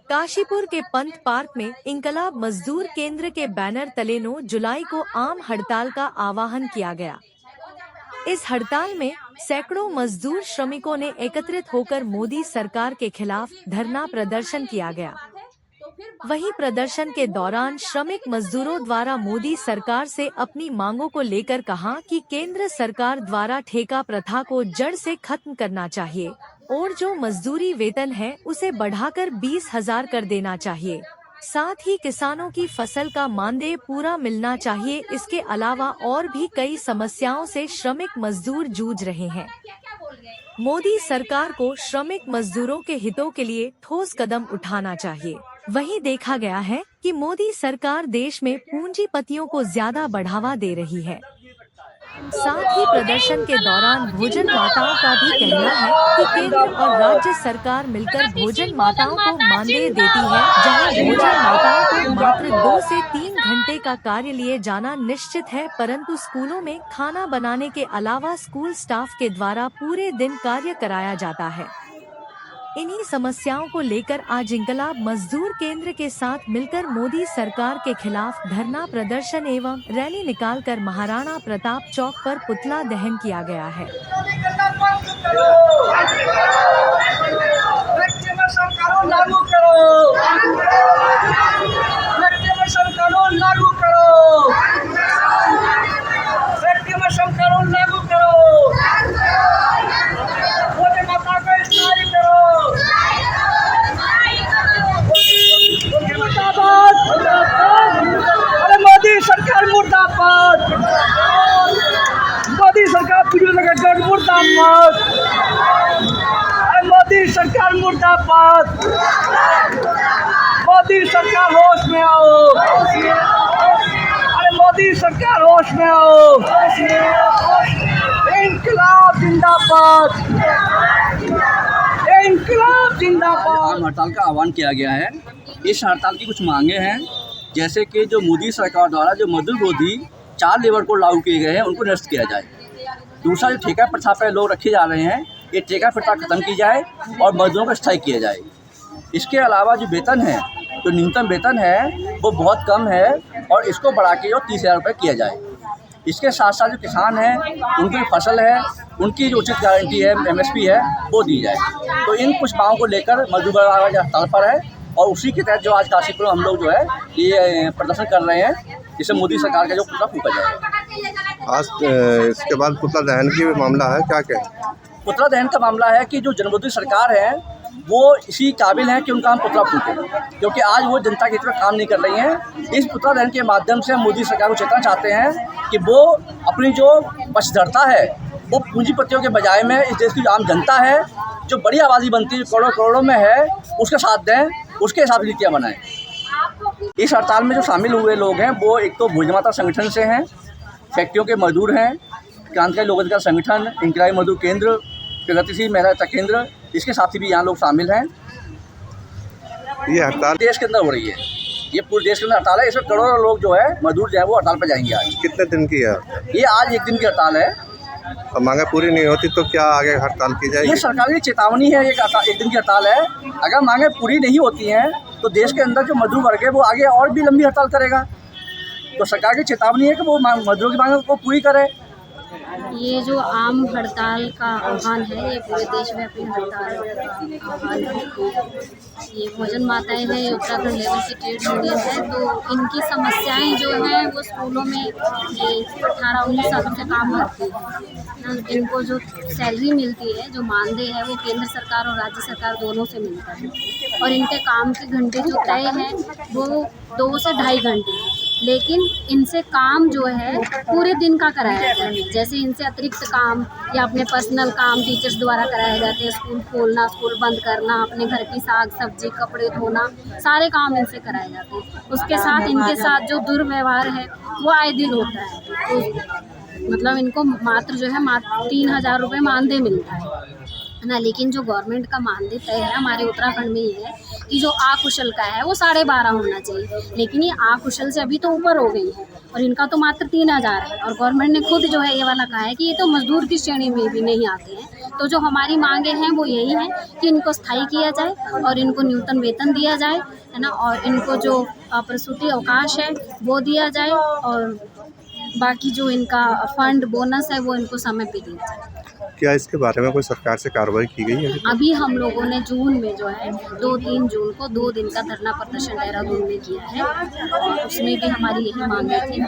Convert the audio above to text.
काशीपुर के पंत पार्क में इंकलाब मजदूर केंद्र के बैनर तले 9 जुलाई को आम हड़ताल का आह्वान किया गया। इस हड़ताल में सैकड़ों मजदूर श्रमिकों ने एकत्रित होकर मोदी सरकार के खिलाफ धरना प्रदर्शन किया गया। वहीं प्रदर्शन के दौरान श्रमिक मजदूरों द्वारा मोदी सरकार से अपनी मांगों को लेकर कहा कि केंद्र सरकार द्वारा ठेका प्रथा को जड़ से खत्म करना चाहिए और जो मजदूरी वेतन है उसे बढ़ाकर 20,000 कर देना चाहिए। साथ ही किसानों की फसल का मानदेय पूरा मिलना चाहिए। इसके अलावा और भी कई समस्याओं से श्रमिक मजदूर जूझ रहे हैं। मोदी सरकार को श्रमिक मजदूरों के हितों के लिए ठोस कदम उठाना चाहिए। वहीं देखा गया है कि मोदी सरकार देश में पूंजीपतियों को ज्यादा बढ़ावा दे रही है। साथ ही प्रदर्शन के दौरान भोजन माताओं का भी कहना है कि केंद्र और राज्य सरकार मिलकर भोजन माताओं को मानदेय देती है, जहां भोजन माताओं को मात्र 2 से 3 घंटे का कार्य लिए जाना निश्चित है, परंतु स्कूलों में खाना बनाने के अलावा स्कूल स्टाफ के द्वारा पूरे दिन कार्य कराया जाता है। इन्हीं समस्याओं को लेकर आज इंकलाब मजदूर केंद्र के साथ मिलकर मोदी सरकार के खिलाफ धरना प्रदर्शन एवं रैली निकालकर महाराणा प्रताप चौक पर पुतला दहन किया गया है। सरकार मुर्दाबाद, मोदी सरकार मुर्दाबाद, मोदी सरकार मुर्दाबाद, मोदी सरकार होश में आओ, अरे मोदी सरकार होश में आओ, इंकलाब जिंदाबाद, इंकलाब जिंदाबाद। हड़ताल का आह्वान किया गया है। इस हड़ताल की कुछ मांगे हैं, जैसे कि जो मोदी सरकार द्वारा जो मजदूर विरोधी 4 लेबर को लागू किए गए हैं उनको निरस्त किया जाए। दूसरा, जो ठेका प्रथा पर लोग रखे जा रहे हैं, ये ठेका प्रथा खत्म की जाए और मजदूरों को स्थायी किया जाए। इसके अलावा जो वेतन है, जो न्यूनतम वेतन है वो बहुत कम है और इसको बढ़ा के जो 30,000 रुपये किया जाए। इसके साथ साथ जो किसान हैं उनकी फसल है, उनकी जो उचित गारंटी है, MSP है, वो दी जाए। तो इन कुछ मांगों को लेकर मजदूर वर्ग हड़ताल पर है और उसी के तहत जो आज काशीपुर में हम लोग जो है ये प्रदर्शन कर रहे हैं, जिससे मोदी सरकार का जो पुतला फूंका जाएगा। आज इसके बाद पुतला दहन की मामला है, क्या कहें? पुतला दहन का मामला है कि जो जनविरोधी सरकार है वो इसी काबिल है कि उनका हम पुतला फूंके, क्योंकि आज वो जनता के हित में काम नहीं कर रही हैं। इस पुतला दहन के माध्यम से हम मोदी सरकार को चेतना चाहते हैं कि वो अपनी जो पक्षधरता है वो पूंजीपतियों के बजाय में इस देश की आम जनता है, जो बड़ी आबादी बनती है, करोड़ों में है, उसका साथ दें, उसके हिसाब से नीतियाँ बनाएं। इस हड़ताल में जो शामिल हुए लोग हैं वो एक तो भोजन माता संगठन से हैं, फैक्ट्रियों के मजदूर हैं, क्रांतिकारी लोक अधिकार संगठन, इंकलाबी मजदूर केंद्र, प्रगतिशील महिला केंद्र, इसके साथी भी यहाँ लोग शामिल हैं। ये हड़ताल देश के अंदर हो रही है, ये पूरे देश के अंदर हड़ताल है। इसमें करोड़ों लोग जो है मजदूर जो है वो हड़ताल पर जाएंगे। आज कितने दिन की है? ये आज 1 दिन की हड़ताल है। और मांगे पूरी नहीं होती तो क्या आगे हड़ताल की जाएगी? ये सरकार की चेतावनी है, 1 दिन की हड़ताल है। अगर मांगे पूरी नहीं होती हैं तो देश के अंदर जो मजदूर वर्ग है वो आगे और भी लंबी हड़ताल करेगा। तो सरकार की चेतावनी है कि वो मजदूरों की मांगों को पूरी करे। ये जो आम हड़ताल का आह्वान है, ये पूरे देशव्यापी हड़ताल का आह्वान है। ये भोजन माताएं हैं, ये उत्तराखंड लेवल की ट्रेड यूनियन है। तो इनकी समस्याएं जो हैं वो स्कूलों में ये 18-19 सालों से काम करती है। इनको जो सैलरी मिलती है, जो मानदेय है, वो केंद्र सरकार और राज्य सरकार दोनों से मिलता है। और इनके काम के घंटे जो तय हैं वो 2 से 2.5 घंटे, लेकिन इनसे काम जो है पूरे दिन का कराया जाता है। जैसे इनसे अतिरिक्त काम या अपने पर्सनल काम टीचर्स द्वारा कराए जाते हैं, स्कूल खोलना, स्कूल बंद करना, अपने घर की साग सब्जी, कपड़े धोना, सारे काम इनसे कराए जाते हैं। उसके साथ इनके साथ जो दुर्व्यवहार है वो आए दिन होता है। तो मतलब इनको मात्र जो है 3,000 रुपये मानदेय मिलता है। है ना। लेकिन जो गवर्नमेंट का मानदेय तय है हमारे उत्तराखंड में ये है कि जो अकुशल का है वो 12.5 होना चाहिए, लेकिन ये अकुशल से अभी तो ऊपर हो गई है और इनका तो मात्र 3,000 है। और गवर्नमेंट ने खुद जो है ये वाला कहा है कि ये तो मजदूर की श्रेणी में भी नहीं आते हैं। तो जो हमारी मांगे हैं वो यही हैं कि इनको स्थायी किया जाए और इनको न्यूनतम वेतन दिया जाए, है ना, और इनको जो प्रसूति अवकाश है वो दिया जाए और बाकी जो इनका फंड बोनस है वो इनको समय पे दिया जाए। क्या इसके बारे में कोई सरकार से कार्रवाई की गई है? अभी हम लोगों ने जून में जो है 2-3 जून को 2 दिन का धरना प्रदर्शन देहरादून में किया है, उसमें भी हमारी यही मांगे थी।